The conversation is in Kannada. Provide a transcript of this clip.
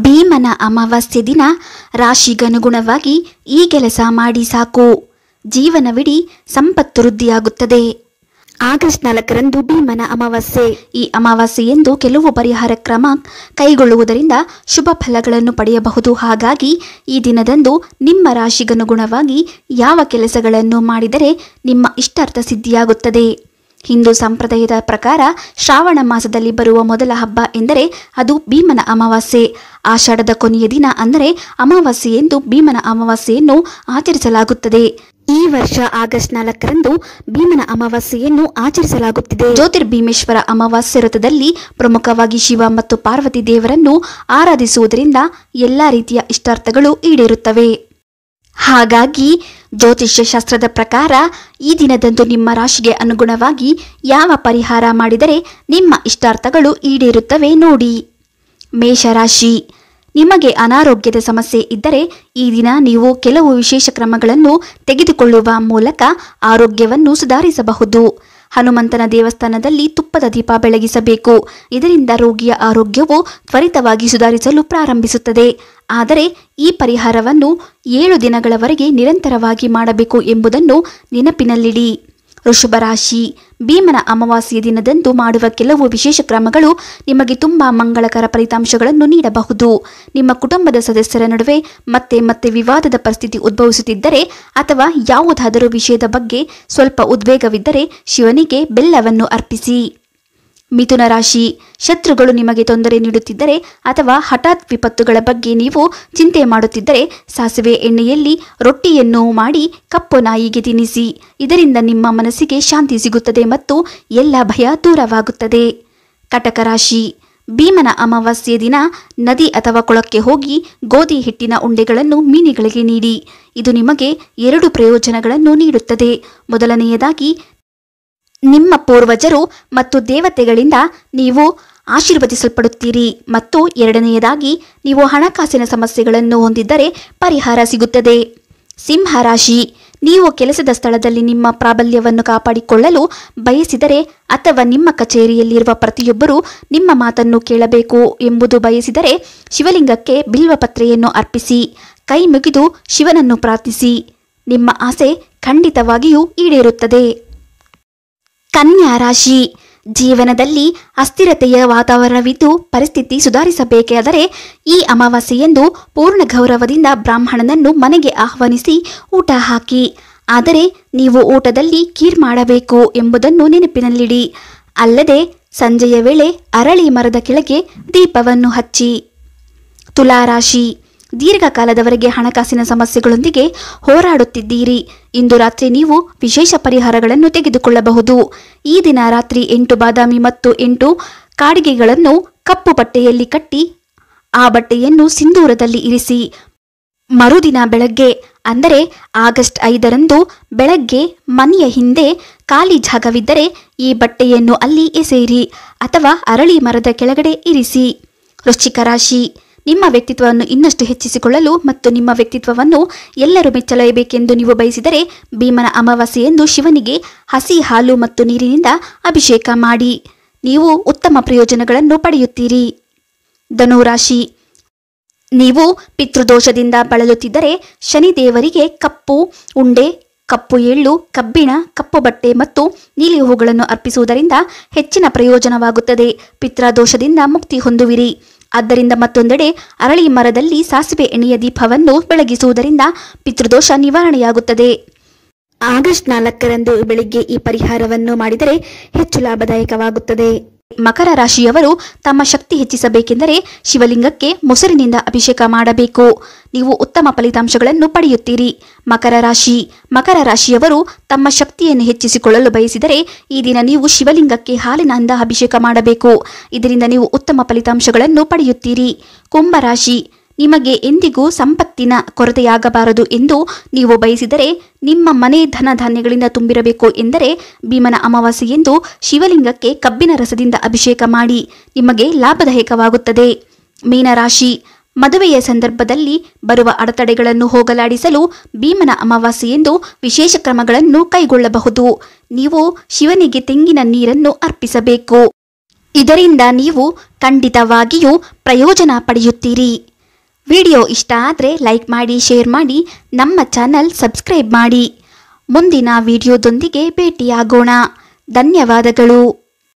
ಭೀಮನ ಅಮಾವಾಸ್ಯೆ ದಿನ ರಾಶಿಗನುಗುಣವಾಗಿ ಈ ಕೆಲಸ ಮಾಡಿ ಸಾಕು, ಜೀವನವಿಡೀ ಸಂಪತ್ತು ವೃದ್ಧಿಯಾಗುತ್ತದೆ. ಆಗಸ್ಟ್ 4ರಂದು ಭೀಮನ ಅಮಾವಾಸ್ಯೆ. ಈ ಅಮಾವಾಸ್ಯೆಯಂದು ಕೆಲವು ಪರಿಹಾರ ಕ್ರಮ ಕೈಗೊಳ್ಳುವುದರಿಂದ ಶುಭ ಫಲಗಳನ್ನು ಪಡೆಯಬಹುದು. ಹಾಗಾಗಿ ಈ ದಿನದಂದು ನಿಮ್ಮ ರಾಶಿಗನುಗುಣವಾಗಿ ಯಾವ ಕೆಲಸಗಳನ್ನು ಮಾಡಿದರೆ ನಿಮ್ಮ ಇಷ್ಟಾರ್ಥ ಸಿದ್ಧಿಯಾಗುತ್ತದೆ. ಹಿಂದೂ ಸಂಪ್ರದಾಯದ ಪ್ರಕಾರ ಶ್ರಾವಣ ಮಾಸದಲ್ಲಿ ಬರುವ ಮೊದಲ ಹಬ್ಬ ಎಂದರೆ ಅದು ಭೀಮನ ಅಮಾವಾಸ್ಯೆ. ಆಷಾಢದ ಕೊನೆಯ ದಿನ ಅಂದರೆ ಅಮಾವಾಸ್ಯೆಯೆಂದು ಭೀಮನ ಅಮಾವಾಸ್ಯೆಯನ್ನು ಆಚರಿಸಲಾಗುತ್ತದೆ. ಈ ವರ್ಷ ಆಗಸ್ಟ್ 4ರಂದು ಭೀಮನ ಅಮಾವಾಸ್ಯೆಯನ್ನು ಆಚರಿಸಲಾಗುತ್ತಿದೆ. ಜ್ಯೋತಿರ್ಭೀಮೇಶ್ವರ ಅಮಾವಾಸ್ಯೆ ವ್ರತದಲ್ಲಿ ಪ್ರಮುಖವಾಗಿ ಶಿವ ಮತ್ತು ಪಾರ್ವತಿ ದೇವರನ್ನು ಆರಾಧಿಸುವುದರಿಂದ ಎಲ್ಲಾ ರೀತಿಯ ಇಷ್ಟಾರ್ಥಗಳು ಈಡೇರುತ್ತವೆ. ಹಾಗಾಗಿ ಜ್ಯೋತಿಷ್ಯ ಶಾಸ್ತ್ರದ ಪ್ರಕಾರ ಈ ದಿನದಂದು ನಿಮ್ಮ ರಾಶಿಗೆ ಅನುಗುಣವಾಗಿ ಯಾವ ಪರಿಹಾರ ಮಾಡಿದರೆ ನಿಮ್ಮ ಇಷ್ಟಾರ್ಥಗಳು ಈಡೇರುತ್ತವೆ ನೋಡಿ. ಮೇಷರಾಶಿ. ನಿಮಗೆ ಅನಾರೋಗ್ಯದ ಸಮಸ್ಯೆ ಇದ್ದರೆ ಈ ದಿನ ನೀವು ಕೆಲವು ವಿಶೇಷ ಕ್ರಮಗಳನ್ನು ತೆಗೆದುಕೊಳ್ಳುವ ಮೂಲಕ ಆರೋಗ್ಯವನ್ನು ಸುಧಾರಿಸಬಹುದು. ಹನುಮಂತನ ದೇವಸ್ಥಾನದಲ್ಲಿ ತುಪ್ಪದ ದೀಪ ಬೆಳಗಿಸಬೇಕು. ಇದರಿಂದ ರೋಗಿಯ ಆರೋಗ್ಯವು ತ್ವರಿತವಾಗಿ ಸುಧಾರಿಸಲು ಪ್ರಾರಂಭಿಸುತ್ತದೆ. ಆದರೆ ಈ ಪರಿಹಾರವನ್ನು 7 ದಿನಗಳವರೆಗೆ ನಿರಂತರವಾಗಿ ಮಾಡಬೇಕು ಎಂಬುದನ್ನು ನೆನಪಿನಲ್ಲಿಡಿ. ವೃಷಭ ರಾಶಿ. ಭೀಮನ ಅಮಾವಾಸ್ಯೆಯ ದಿನದಂದು ಮಾಡುವ ಕೆಲವು ವಿಶೇಷ ಕ್ರಮಗಳು ನಿಮಗೆ ತುಂಬಾ ಮಂಗಳಕರ ಫಲಿತಾಂಶಗಳನ್ನು ನೀಡಬಹುದು. ನಿಮ್ಮ ಕುಟುಂಬದ ಸದಸ್ಯರ ನಡುವೆ ಮತ್ತೆ ವಿವಾದದ ಪರಿಸ್ಥಿತಿ ಉದ್ಭವಿಸುತ್ತಿದ್ದರೆ ಅಥವಾ ಯಾವುದಾದರೂ ವಿಷಯದ ಬಗ್ಗೆ ಸ್ವಲ್ಪ ಉದ್ವೇಗವಿದ್ದರೆ ಶಿವನಿಗೆ ಬೆಲ್ಲವನ್ನು ಅರ್ಪಿಸಿ. ಮಿಥುನ ರಾಶಿ. ಶತ್ರುಗಳು ನಿಮಗೆ ತೊಂದರೆ ನೀಡುತ್ತಿದ್ದರೆ ಅಥವಾ ಹಠಾತ್ ವಿಪತ್ತುಗಳ ಬಗ್ಗೆ ನೀವು ಚಿಂತೆ ಮಾಡುತ್ತಿದ್ದರೆ ಸಾಸಿವೆ ಎಣ್ಣೆಯಲ್ಲಿ ರೊಟ್ಟಿಯನ್ನು ಮಾಡಿ ಕಪ್ಪು ನಾಯಿಗೆ ತಿನ್ನಿಸಿ. ಇದರಿಂದ ನಿಮ್ಮ ಮನಸ್ಸಿಗೆ ಶಾಂತಿ ಸಿಗುತ್ತದೆ ಮತ್ತು ಎಲ್ಲ ಭಯ ದೂರವಾಗುತ್ತದೆ. ಕಟಕ ರಾಶಿ. ಭೀಮನ ಅಮಾವಾಸ್ಯೆ ದಿನ ನದಿ ಅಥವಾ ಕೊಳಕ್ಕೆ ಹೋಗಿ ಗೋಧಿ ಹಿಟ್ಟಿನ ಉಂಡೆಗಳನ್ನು ಮೀನುಗಳಿಗೆ ನೀಡಿ. ಇದು ನಿಮಗೆ 2 ಪ್ರಯೋಜನಗಳನ್ನು ನೀಡುತ್ತದೆ. ಮೊದಲನೆಯದಾಗಿ, ನಿಮ್ಮ ಪೂರ್ವಜರು ಮತ್ತು ದೇವತೆಗಳಿಂದ ನೀವು ಆಶೀರ್ವದಿಸಲ್ಪಡುತ್ತೀರಿ ಮತ್ತು ಎರಡನೆಯದಾಗಿ ನೀವು ಹಣಕಾಸಿನ ಸಮಸ್ಯೆಗಳನ್ನು ಹೊಂದಿದ್ದರೆ ಪರಿಹಾರ ಸಿಗುತ್ತದೆ. ಸಿಂಹ ರಾಶಿ. ನೀವು ಕೆಲಸದ ಸ್ಥಳದಲ್ಲಿ ನಿಮ್ಮ ಪ್ರಾಬಲ್ಯವನ್ನು ಕಾಪಾಡಿಕೊಳ್ಳಲು ಬಯಸಿದರೆ ಅಥವಾ ನಿಮ್ಮ ಕಚೇರಿಯಲ್ಲಿರುವ ಪ್ರತಿಯೊಬ್ಬರೂ ನಿಮ್ಮ ಮಾತನ್ನು ಕೇಳಬೇಕು ಎಂಬುದು ಬಯಸಿದರೆ ಶಿವಲಿಂಗಕ್ಕೆ ಬಿಲ್ವಪತ್ರೆಯನ್ನು ಅರ್ಪಿಸಿ ಕೈ ಮುಗಿದು ಶಿವನನ್ನು ಪ್ರಾರ್ಥಿಸಿ. ನಿಮ್ಮ ಆಸೆ ಖಂಡಿತವಾಗಿಯೂ ಈಡೇರುತ್ತದೆ. ಕನ್ಯಾ ರಾಶಿ. ಜೀವನದಲ್ಲಿ ಅಸ್ಥಿರತೆಯ ವಾತಾವರಣವಿದ್ದು ಪರಿಸ್ಥಿತಿ ಸುಧಾರಿಸಬೇಕಾದರೆ ಈ ಅಮಾವಾಸ್ಯೆಯಂದು ಪೂರ್ಣ ಗೌರವದಿಂದ ಬ್ರಾಹ್ಮಣನನ್ನು ಮನೆಗೆ ಆಹ್ವಾನಿಸಿ ಊಟ ಹಾಕಿ. ಆದರೆ ನೀವು ಊಟದಲ್ಲಿ ಖೀರ್ ಮಾಡಬೇಕು ಎಂಬುದನ್ನು ನೆನಪಿನಲ್ಲಿಡಿ. ಅಲ್ಲದೆ ಸಂಜೆಯ ವೇಳೆ ಅರಳಿ ಮರದ ಕೆಳಗೆ ದೀಪವನ್ನು ಹಚ್ಚಿ. ತುಲಾರಾಶಿ. ದೀರ್ಘಕಾಲದವರೆಗೆ ಹಣಕಾಸಿನ ಸಮಸ್ಯೆಗಳೊಂದಿಗೆ ಹೋರಾಡುತ್ತಿದ್ದೀರಿ. ಇಂದು ರಾತ್ರಿ ನೀವು ವಿಶೇಷ ಪರಿಹಾರಗಳನ್ನು ತೆಗೆದುಕೊಳ್ಳಬಹುದು. ಈ ದಿನ ರಾತ್ರಿ 8 ಬಾದಾಮಿ ಮತ್ತು 8 ಕಾಡಿಗೆಗಳನ್ನು ಕಪ್ಪು ಬಟ್ಟೆಯಲ್ಲಿ ಕಟ್ಟಿ ಆ ಬಟ್ಟೆಯನ್ನು ಸಿಂಧೂರದಲ್ಲಿ ಇರಿಸಿ. ಮರುದಿನ ಬೆಳಗ್ಗೆ ಅಂದರೆ ಆಗಸ್ಟ್ 5ರಂದು ಬೆಳಗ್ಗೆ ಮನೆಯ ಹಿಂದೆ ಖಾಲಿ ಜಾಗವಿದ್ದರೆ ಈ ಬಟ್ಟೆಯನ್ನು ಅಲ್ಲಿ ಎಸೆಯಿರಿ ಅಥವಾ ಅರಳಿ ಮರದ ಕೆಳಗಡೆ ಇರಿಸಿ. ವೃಶ್ಚಿಕ ರಾಶಿ. ನಿಮ್ಮ ವ್ಯಕ್ತಿತ್ವವನ್ನು ಇನ್ನಷ್ಟು ಹೆಚ್ಚಿಸಿಕೊಳ್ಳಲು ಮತ್ತು ನಿಮ್ಮ ವ್ಯಕ್ತಿತ್ವವನ್ನು ಎಲ್ಲರೂ ಮೆಚ್ಚಲೇಬೇಕೆಂದು ನೀವು ಬಯಸಿದರೆ ಭೀಮನ ಅಮಾವಾಸ್ಯೆಯಂದು ಶಿವನಿಗೆ ಹಸಿ ಹಾಲು ಮತ್ತು ನೀರಿನಿಂದ ಅಭಿಷೇಕ ಮಾಡಿ. ನೀವು ಉತ್ತಮ ಪ್ರಯೋಜನಗಳನ್ನು ಪಡೆಯುತ್ತೀರಿ. ಧನುರಾಶಿ. ನೀವು ಪಿತೃದೋಷದಿಂದ ಬಳಲುತ್ತಿದ್ದರೆ ಶನಿದೇವರಿಗೆ ಕಪ್ಪು ಉಂಡೆ, ಕಪ್ಪು ಎಳ್ಳು, ಕಬ್ಬಿಣ, ಕಪ್ಪು ಬಟ್ಟೆ ಮತ್ತು ನೀಲಿ ಹೂಗಳನ್ನು ಅರ್ಪಿಸುವುದರಿಂದ ಹೆಚ್ಚಿನ ಪ್ರಯೋಜನವಾಗುತ್ತದೆ. ಪಿತೃದೋಷದಿಂದ ಮುಕ್ತಿ ಹೊಂದುವಿರಿ. ಆದ್ದರಿಂದ ಮತ್ತೊಂದೆಡೆ ಅರಳಿ ಮರದಲ್ಲಿ ಸಾಸಿವೆ ಎಣ್ಣೆಯ ದೀಪವನ್ನು ಬೆಳಗಿಸುವುದರಿಂದ ಪಿತೃದೋಷ ನಿವಾರಣೆಯಾಗುತ್ತದೆ. ಆಗಸ್ಟ್ 4ರಂದು ಬೆಳಿಗ್ಗೆ ಈ ಪರಿಹಾರವನ್ನು ಮಾಡಿದರೆ ಹೆಚ್ಚು ಲಾಭದಾಯಕವಾಗುತ್ತದೆ. ಮಕರ ರಾಶಿಯವರು ತಮ್ಮ ಶಕ್ತಿ ಹೆಚ್ಚಿಸಬೇಕೆಂದರೆ ಶಿವಲಿಂಗಕ್ಕೆ ಮೊಸರಿನಿಂದ ಅಭಿಷೇಕ ಮಾಡಬೇಕು. ನೀವು ಉತ್ತಮ ಫಲಿತಾಂಶಗಳನ್ನು ಪಡೆಯುತ್ತೀರಿ. ಮಕರ ರಾಶಿಯವರು ತಮ್ಮ ಶಕ್ತಿಯನ್ನು ಹೆಚ್ಚಿಸಿಕೊಳ್ಳಲು ಬಯಸಿದರೆ ಈ ದಿನ ನೀವು ಶಿವಲಿಂಗಕ್ಕೆ ಹಾಲಿನಿಂದ ಅಭಿಷೇಕ ಮಾಡಬೇಕು. ಇದರಿಂದ ನೀವು ಉತ್ತಮ ಫಲಿತಾಂಶಗಳನ್ನು ಪಡೆಯುತ್ತೀರಿ. ಕುಂಭರಾಶಿ. ನಿಮಗೆ ಎಂದಿಗೂ ಸಂಪತ್ತಿನ ಕೊರತೆಯಾಗಬಾರದು ಎಂದು ನೀವು ಬಯಸಿದರೆ, ನಿಮ್ಮ ಮನೆ ಧನ ಧಾನ್ಯಗಳಿಂದ ತುಂಬಿರಬೇಕು ಎಂದರೆ ಭೀಮನ ಅಮಾವಾಸ್ಯೆಯೆಂದು ಶಿವಲಿಂಗಕ್ಕೆ ಕಬ್ಬಿನ ರಸದಿಂದ ಅಭಿಷೇಕ ಮಾಡಿ. ನಿಮಗೆ ಲಾಭದಾಯಕವಾಗುತ್ತದೆ. ಮೀನರಾಶಿ. ಮದುವೆಯ ಸಂದರ್ಭದಲ್ಲಿ ಬರುವ ಅಡೆತಡೆಗಳನ್ನು ಹೋಗಲಾಡಿಸಲು ಭೀಮನ ಅಮಾವಾಸ್ಯೆಯೆಂದು ವಿಶೇಷ ಕ್ರಮಗಳನ್ನು ಕೈಗೊಳ್ಳಬಹುದು. ನೀವು ಶಿವನಿಗೆ ತೆಂಗಿನ ನೀರನ್ನು ಅರ್ಪಿಸಬೇಕು. ಇದರಿಂದ ನೀವು ಖಂಡಿತವಾಗಿಯೂ ಪ್ರಯೋಜನ ಪಡೆಯುತ್ತೀರಿ. ವಿಡಿಯೋ ಇಷ್ಟ ಆದರೆ ಲೈಕ್ ಮಾಡಿ, ಶೇರ್ ಮಾಡಿ, ನಮ್ಮ ಚಾನಲ್ ಸಬ್ಸ್ಕ್ರೈಬ್ ಮಾಡಿ. ಮುಂದಿನ ವಿಡಿಯೋದೊಂದಿಗೆ ಭೇಟಿಯಾಗೋಣ. ಧನ್ಯವಾದಗಳು.